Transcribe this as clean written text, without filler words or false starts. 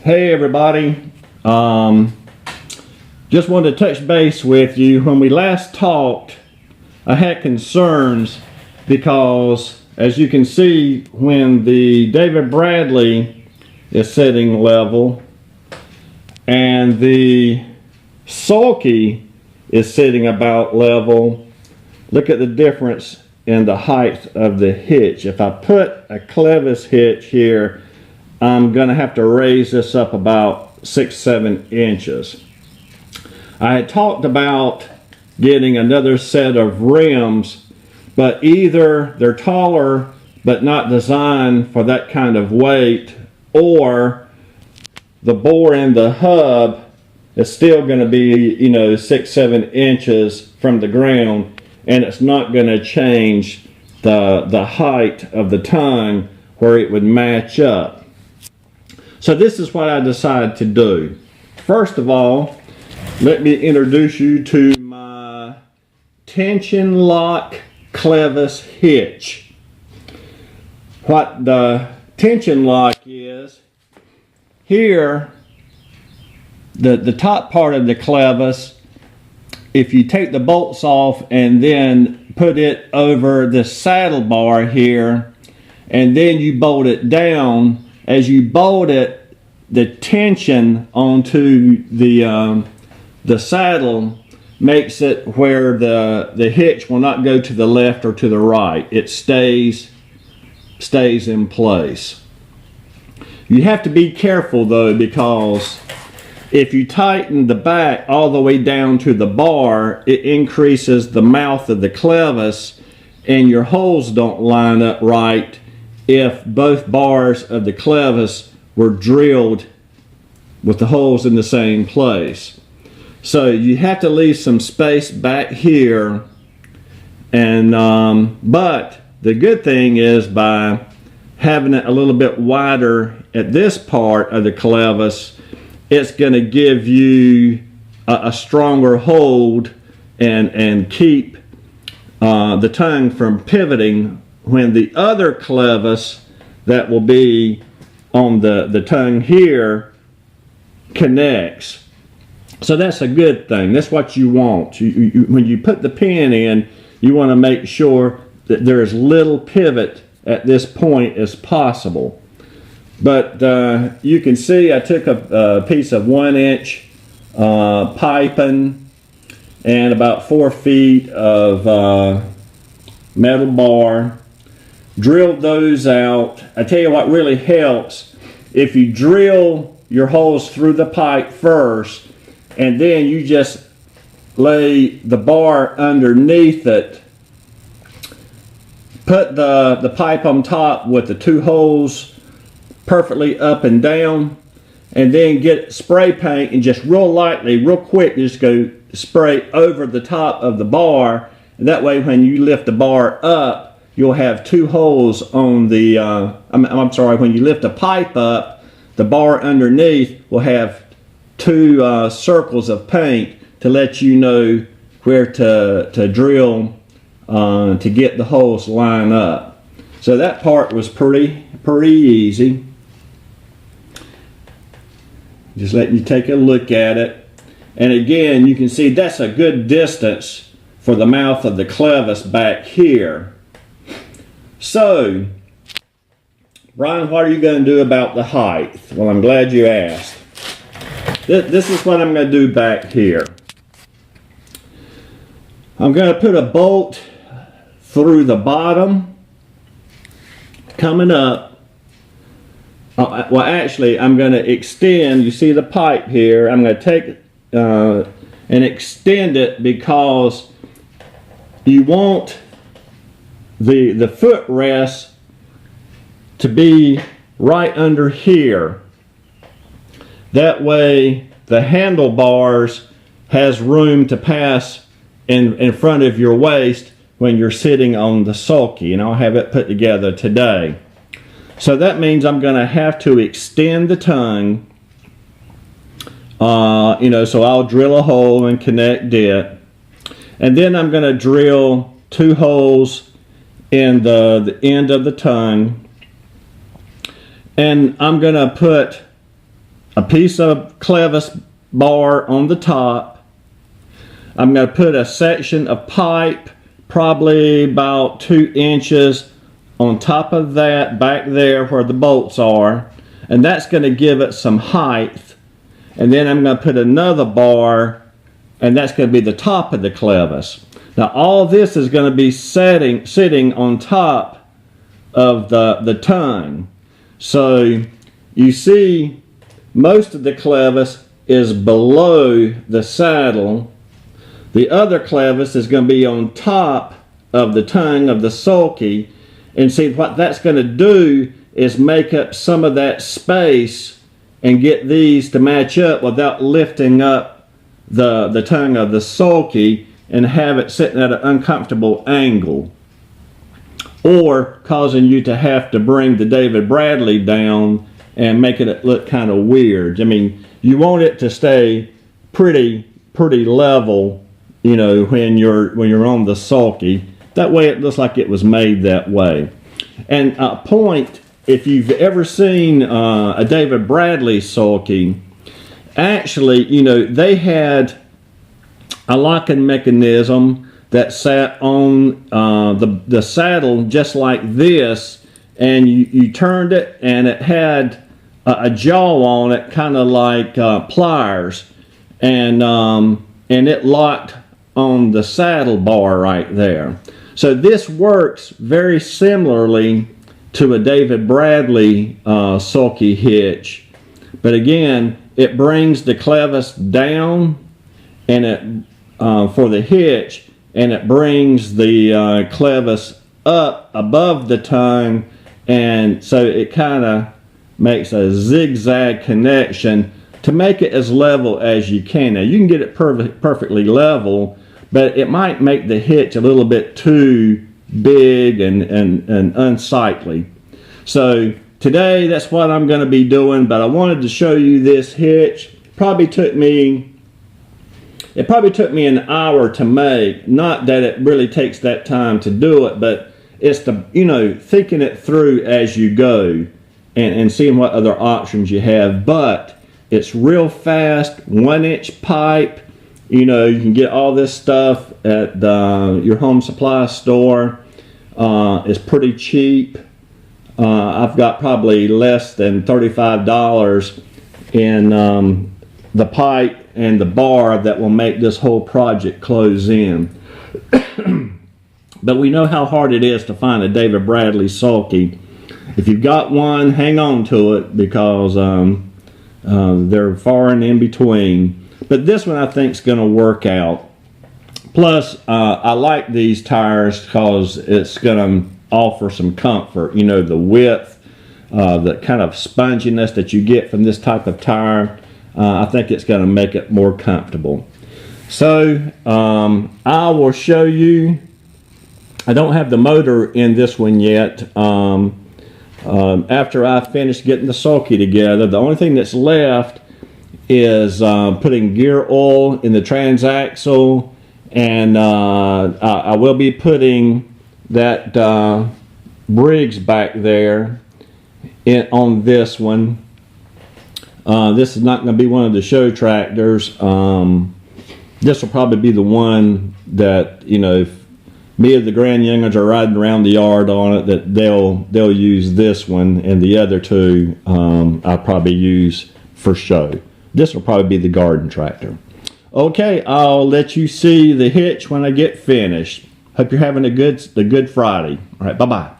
Hey everybody, just wanted to touch base with you. When we last talked, I had concerns because, as you can see, when the David Bradley is sitting level and the sulky is sitting about level, look at the difference in the height of the hitch. If I put a clevis hitch here, I'm going to have to raise this up about 6-7 inches. I had talked about getting another set of rims, but either they're taller but not designed for that kind of weight, or the bore in the hub is still going to be, 6-7 inches from the ground, and it's not going to change the height of the tongue where it would match up. So this is what I decided to do. First of all, let me introduce you to my tension lock clevis hitch. What the tension lock is, here, the top part of the clevis, if you take the bolts off and then put it over the saddle bar here, and then you bolt it down, as you bolt it, the tension onto the saddle makes it where the hitch will not go to the left or to the right. It stays in place. You have to be careful though, because if you tighten the back all the way down to the bar, it increases the mouth of the clevis and your holes don't line up right if both bars of the clevis were drilled with the holes in the same place. So you have to leave some space back here, and but the good thing is, by having it a little bit wider at this part of the clevis, it's going to give you a stronger hold and keep the tongue from pivoting when the other clevis that will be on the tongue here connects. So that's a good thing. That's what you want. When you put the pin in, you want to make sure that there is little pivot at this point as possible. But you can see I took a piece of 1-inch piping and about 4 feet of metal bar. Drilled those out. I tell you what really helps, if you drill your holes through the pipe first and then you just lay the bar underneath it, put the pipe on top with the 2 holes perfectly up and down, and then get spray paint and just real lightly, real quick, just go spray over the top of the bar, and that way when you lift the bar up, you'll have 2 holes on the, when you lift the pipe up, the bar underneath will have 2 circles of paint to let you know where to drill to get the holes lined up. So that part was pretty easy. Just letting you take a look at it. And again, you can see that's a good distance for the mouth of the clevis back here. So, Brian, what are you going to do about the height? Well, I'm glad you asked. This is what I'm going to do back here. I'm going to put a bolt through the bottom, coming up. Well, actually, I'm going to extend, you see the pipe here, I'm going to take and extend it, because you want the footrest to be right under here. That way the handlebars has room to pass in front of your waist when you're sitting on the sulky, and I'll have it put together today. So that means I'm going to have to extend the tongue, so I'll drill a hole and connect it, and then I'm going to drill 2 holes in the end of the tongue, and I'm going to put a piece of clevis bar on the top. I'm going to put a section of pipe, probably about 2 inches on top of that back there where the bolts are, and that's going to give it some height. And then I'm going to put another bar, and that's going to be the top of the clevis. Now all this is going to be sitting on top of the tongue. So you see most of the clevis is below the saddle. The other clevis is going to be on top of the tongue of the sulky. And see, what that's going to do is make up some of that space and get these to match up without lifting up the tongue of the sulky and have it sitting at an uncomfortable angle, or causing you to have to bring the David Bradley down and making it look kind of weird. I mean, you want it to stay pretty level, you know, when you're on the sulky. That way it looks like it was made that way. And a point, if you've ever seen a David Bradley sulky, actually, you know, they had a locking mechanism that sat on the saddle just like this, and you turned it and it had a jaw on it, kind of like pliers, and it locked on the saddle bar right there. So this works very similarly to a David Bradley sulky hitch, but again, it brings the clevis down, and it for the hitch, and it brings the clevis up above the tongue, and so it kind of makes a zigzag connection to make it as level as you can. Now you can get it perfectly level, but it might make the hitch a little bit too big and unsightly. So today that's what I'm going to be doing, but I wanted to show you this hitch. It probably took me an hour to make. Not that it really takes that time to do it, but it's the, you know, thinking it through as you go and seeing what other options you have. But it's real fast, 1-inch pipe. You know, you can get all this stuff at your home supply store. It's pretty cheap. I've got probably less than $35 in the pipe and the bar that will make this whole project close in. But we know how hard it is to find a David Bradley sulky. If you've got one, hang on to it, because they're far and in between. But this one I think is going to work out. Plus, I like these tires because it's going to offer some comfort. You know, the width, the kind of sponginess that you get from this type of tire. I think it's going to make it more comfortable. So I will show you. I don't have the motor in this one yet. After I finish getting the sulky together, the only thing that's left is putting gear oil in the transaxle, and I will be putting that Briggs back there on this one. This is not going to be one of the show tractors. This will probably be the one that, you know, if me or the grand youngers are riding around the yard on it, that they'll use this one, and the other two I'll probably use for show. This will probably be the garden tractor. Okay, I'll let you see the hitch when I get finished. Hope you're having a good Friday. All right, bye-bye.